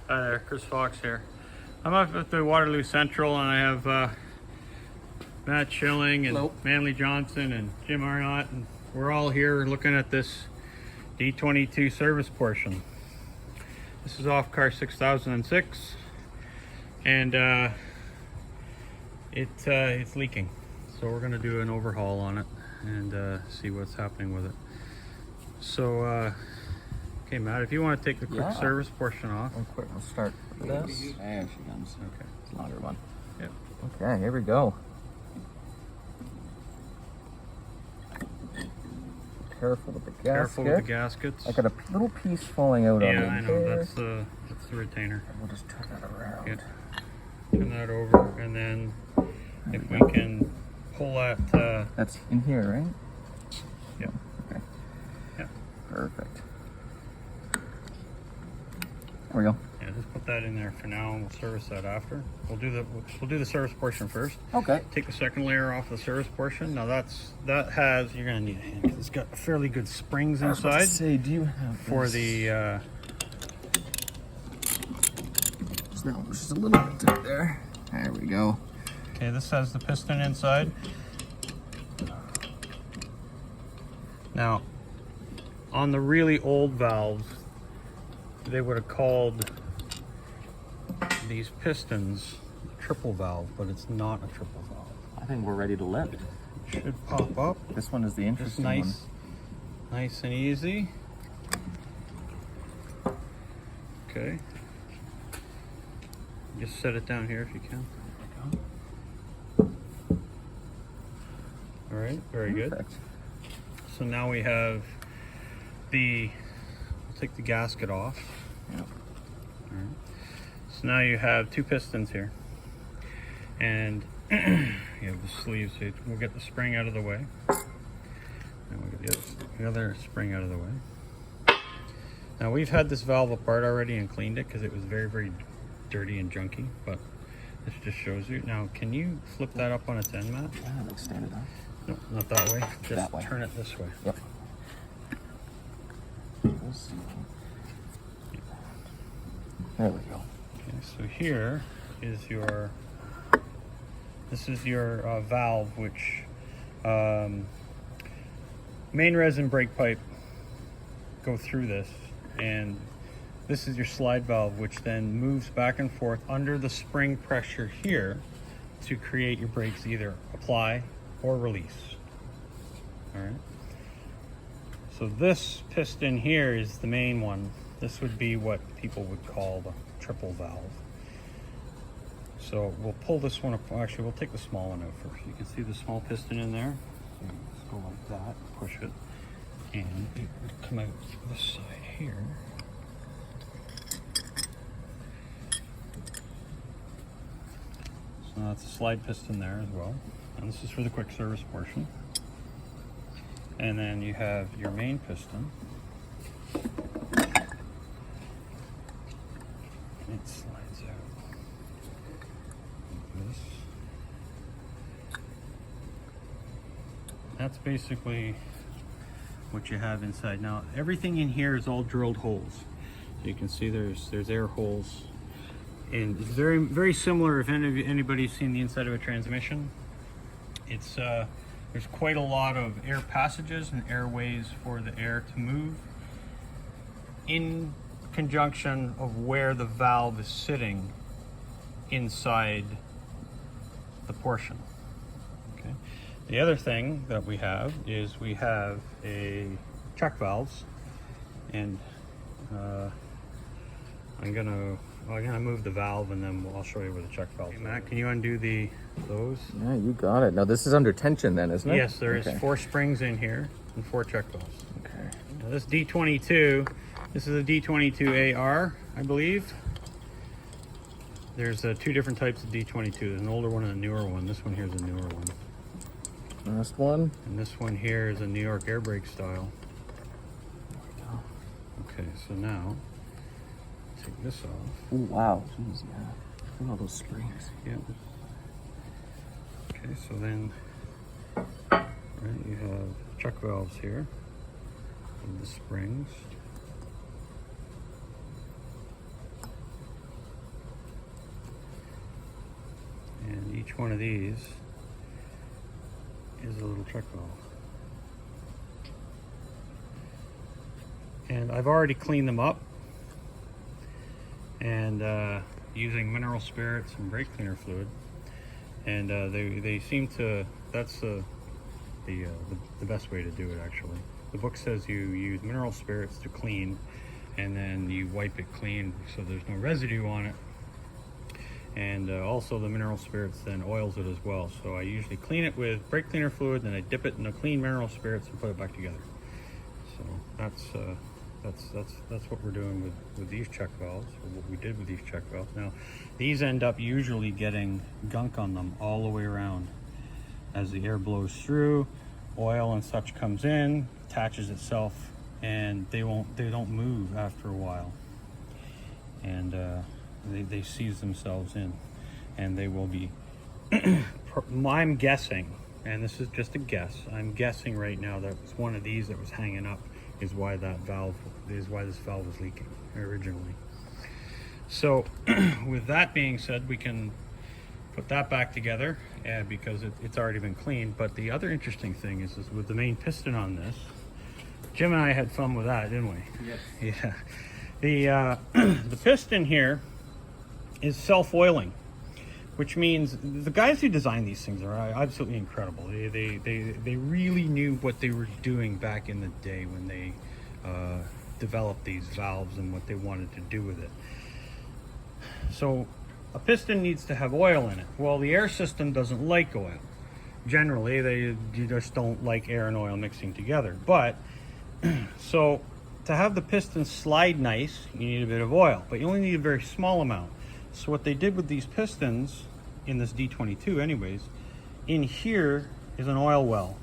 Hi there, Chris Fox here. I'm up at the Waterloo Central and I have Matt Schilling and Hello. Manly Johnson and Jim Arnott, and we're all here looking at this D22 service portion. This is off car 6006 and it's leaking. So we're gonna do an overhaul on it and see what's happening with it. So okay, Matt, if you want to take the quick service portion off. We'll start with this. There she comes. Okay. It's a longer one. Yep. Okay, here we go. Careful with the gasket. Careful with the gaskets. I got a little piece falling out on me. Yeah, I know. there. That's the retainer. And we'll just turn that around. Yeah. Turn that over, and then if we can pull that. That's in here, right? Yeah. Okay. Yeah. Perfect. There we go. Yeah, just put that in there for now, and we'll service that after. We'll do the service portion first. Okay. Take the second layer off the service portion. Now that has, you're gonna need a hand because it's got fairly good springs I was about to inside say, do you have for this? the. Just a little bit there. There we go. Okay, this has the piston inside. Now, on the really old valves, they would have called these pistons a triple valve, but it's not a triple valve. I think we're ready to lift. It should pop up. This one is the Just interesting one. nice and easy. Okay. Just set it down here if you can. All right, very good. Perfect. So now we have we'll take the gasket off. Yep. All right. So now you have two pistons here. And you have the sleeves. So we'll get the spring out of the way. And we'll get the other spring out of the way. Now we've had this valve apart already and cleaned it because it was very, very dirty and junky, but this just shows you. Now, can you flip that up on its end, Matt? Yeah, like stand it up. No, not that way. Just That way. turn it this way. Yep. There we go. Okay, so here is this is your valve, which main resin brake pipe go through this, and this is your slide valve, which then moves back and forth under the spring pressure here to create your brakes, either apply or release. All right. So this piston here is the main one. This would be what people would call the triple valve. So we'll pull this one up. Actually, we'll take the small one out first. You can see the small piston in there. So you just go like that, push it, and it would come out this side here. So that's a slide piston there as well. And this is for the quick service portion. And then you have your main piston. It slides out like this. That's basically what you have inside. Now, everything in here is all drilled holes. So you can see there's air holes. And it's very, very similar if anybody's seen the inside of a transmission. It's there's quite a lot of air passages and airways for the air to move in conjunction of where the valve is sitting inside the portion. Okay. The other thing that we have is we have a check valves, and I'm gonna move the valve and then I'll show you where the check valves are. Matt, can you undo those? Yeah, you got it. Now this is under tension then, isn't it? Yes, there is 4 springs in here and 4 check valves. Okay. Now this D22, this is a D22-AR, I believe. There's 2 different types of D22. There's an older one and a newer one. This one here is a newer one. Last one. And this one here is a New York air brake style. There we go. Okay, so now take this off. Oh wow. Jeez, yeah. Look at all those springs. Yeah. Okay, so then you have check valves here and the springs. each one of these is a little check valve. And I've already cleaned them up, and using mineral spirits and brake cleaner fluid, and they seem to, that's the best way to do it actually. The book says you use mineral spirits to clean, and then you wipe it clean so there's no residue on it, and also the mineral spirits then oils it as well. So I usually clean it with brake cleaner fluid, then I dip it in the clean mineral spirits and put it back together. So that's what we're doing with these check valves, or what we did with these check valves. Now, these end up usually getting gunk on them all the way around. As the air blows through, oil and such comes in, attaches itself, and they don't move after a while. And they seize themselves in, and they will be, I'm guessing, and this is just a guess, I'm guessing right now that it was one of these that was hanging up is why this valve was leaking originally. So with that being said, we can put that back together because it's already been cleaned. But the other interesting thing is with the main piston on this, Jim and I had fun with that, didn't we? Yes. Yeah. The piston here is self-oiling, which means the guys who designed these things are absolutely incredible. They really knew what they were doing back in the day when they developed these valves and what they wanted to do with it. So a piston needs to have oil in it. Well, the air system doesn't like oil. Generally, they just don't like air and oil mixing together. But so to have the piston slide nice, you need a bit of oil, but you only need a very small amount. So what they did with these pistons, in this D22 anyways, in here is an oil well.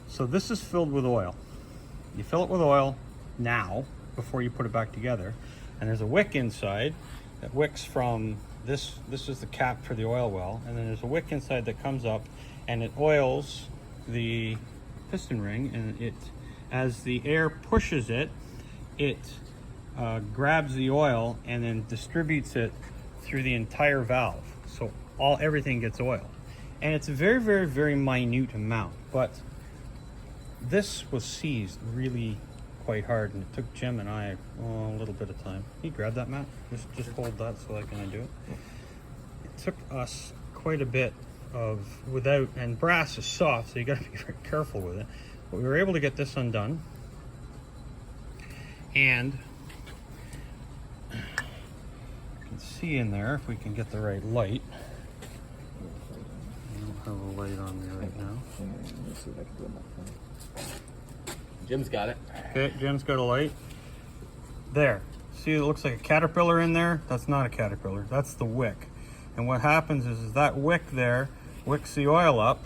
So this is filled with oil. You fill it with oil now, before you put it back together. And there's a wick inside that wicks from this is the cap for the oil well, and then there's a wick inside that comes up and it oils the piston ring, and it, as the air pushes it, it grabs the oil and then distributes it through the entire valve. So everything gets oiled. And it's a very, very, very minute amount, but this was seized really quite hard, and it took Jim and I a little bit of time. Can you grab that, Matt? Just hold that so I can do it. It took us quite a bit of and brass is soft, so you gotta be very careful with it. But we were able to get this undone. And you can see in there, if we can get the right light. I don't have a light on me right now. Let's see if I can do it my phone. Jim's got it. Okay, Jim's got a light. There. See, it looks like a caterpillar in there? That's not a caterpillar. That's the wick. And what happens is that wick there wicks the oil up.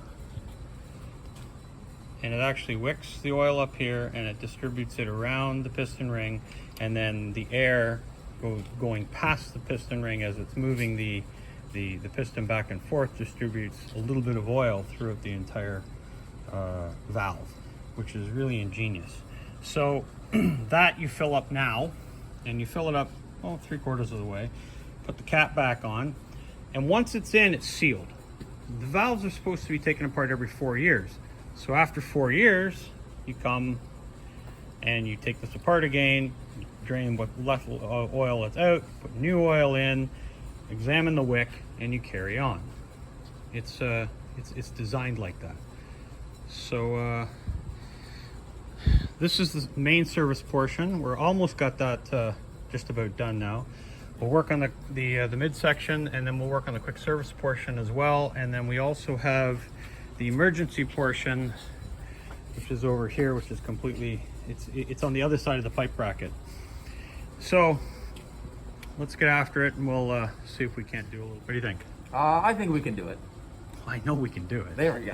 And it actually wicks the oil up here, and it distributes it around the piston ring. And then the air going past the piston ring as it's moving the piston back and forth distributes a little bit of oil throughout the entire valve, which is really ingenious. So that you fill up now, and you fill it up 3/4 of the way, put the cap back on, and once it's in, it's sealed. The valves are supposed to be taken apart every 4 years. So after 4 years, you come and you take this apart again, drain what left oil that's out, put new oil in, examine the wick, and you carry on. It's designed like that. So this is the main service portion. We're almost got that just about done now. We'll work on the midsection, and then we'll work on the quick service portion as well. And then we also have the emergency portion, which is over here, which is completely, it's on the other side of the pipe bracket. So let's get after it, and we'll see if we can't do a little. What do you think? I think we can do it. I know we can do it. There we go.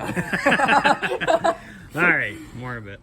All right, more of it.